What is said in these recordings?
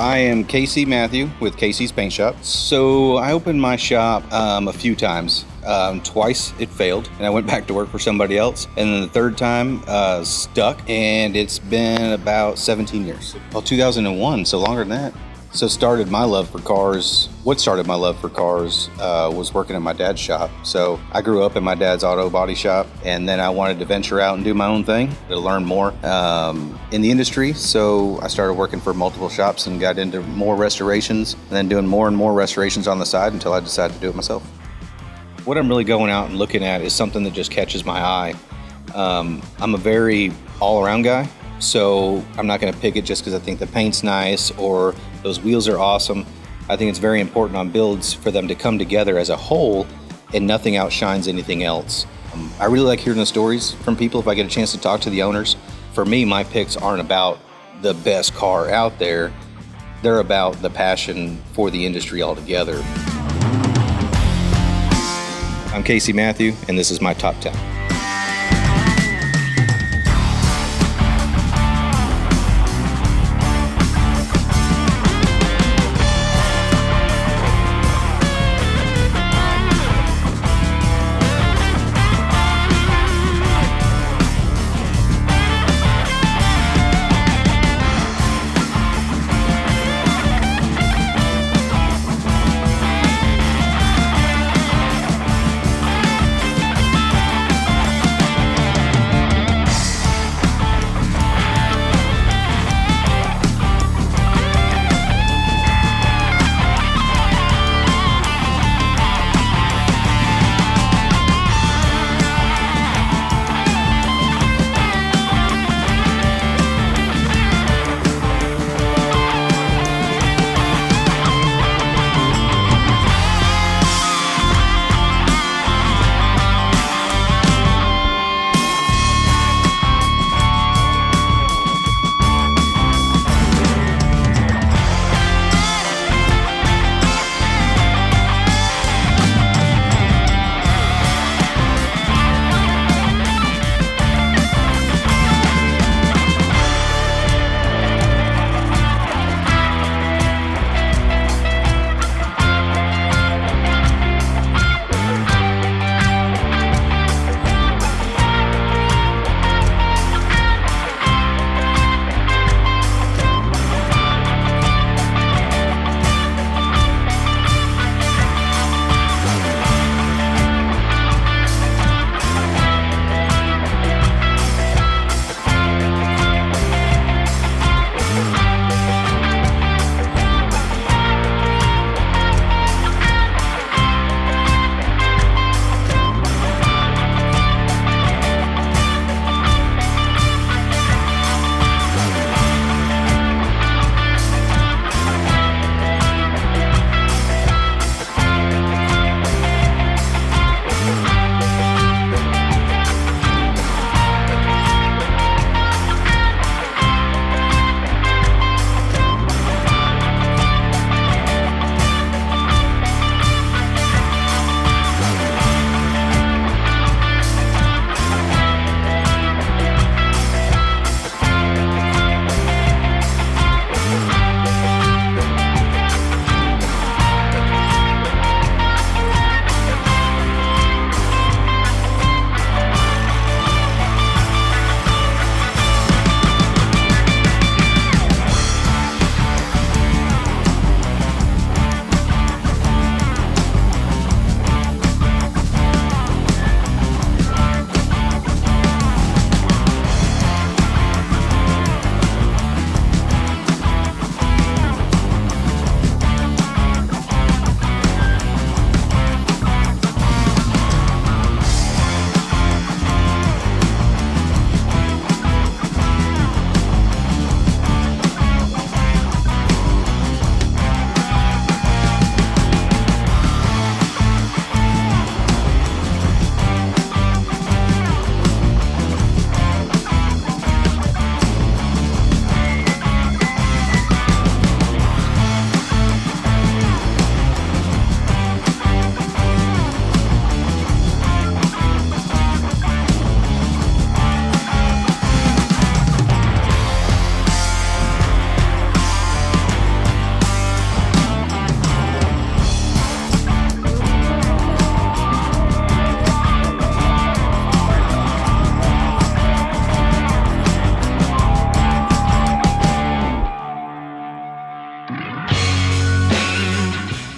I am KC Mathieu with KC's Paint Shop. So I opened my shop a few times. Twice it failed and I went back to work for somebody else. And then the third time stuck, and it's been about 17 years. Well, 2001, so longer than that. So what started my love for cars was working at my dad's shop. So I grew up in my dad's auto body shop, and then I wanted to venture out and do my own thing to learn more in the industry. So I started working for multiple shops and got into more restorations, and then doing more and more restorations on the side until I decided to do it myself. What I'm really going out and looking at is something that just catches my eye. I'm a very all-around guy, so I'm not going to pick it just because I think the paint's nice or those wheels are awesome. I think it's very important on builds for them to come together as a whole, and nothing outshines anything else. I really like hearing the stories from people if I get a chance to talk to the owners. For me, my picks aren't about the best car out there. They're about the passion for the industry altogether. I'm KC Mathieu, and this is my top 10.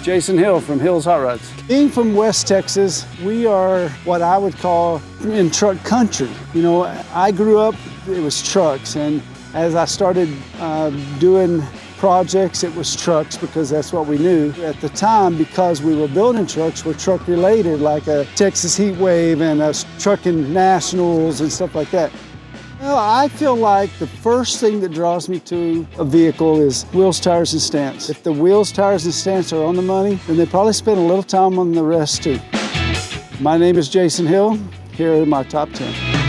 Jason Hill from Hill's Hot Rods. Being from West Texas, we are what I would call in truck country. You know, I grew up, it was trucks, and as I started doing projects, it was trucks because that's what we knew. At the time, because we were building trucks, were truck related, like a Texas Heat Wave and us trucking nationals and stuff like that. Well, I feel like the first thing that draws me to a vehicle is wheels, tires, and stance. If the wheels, tires, and stance are on the money, then they probably spend a little time on the rest too. My name is Jason Hill. Here are my top 10.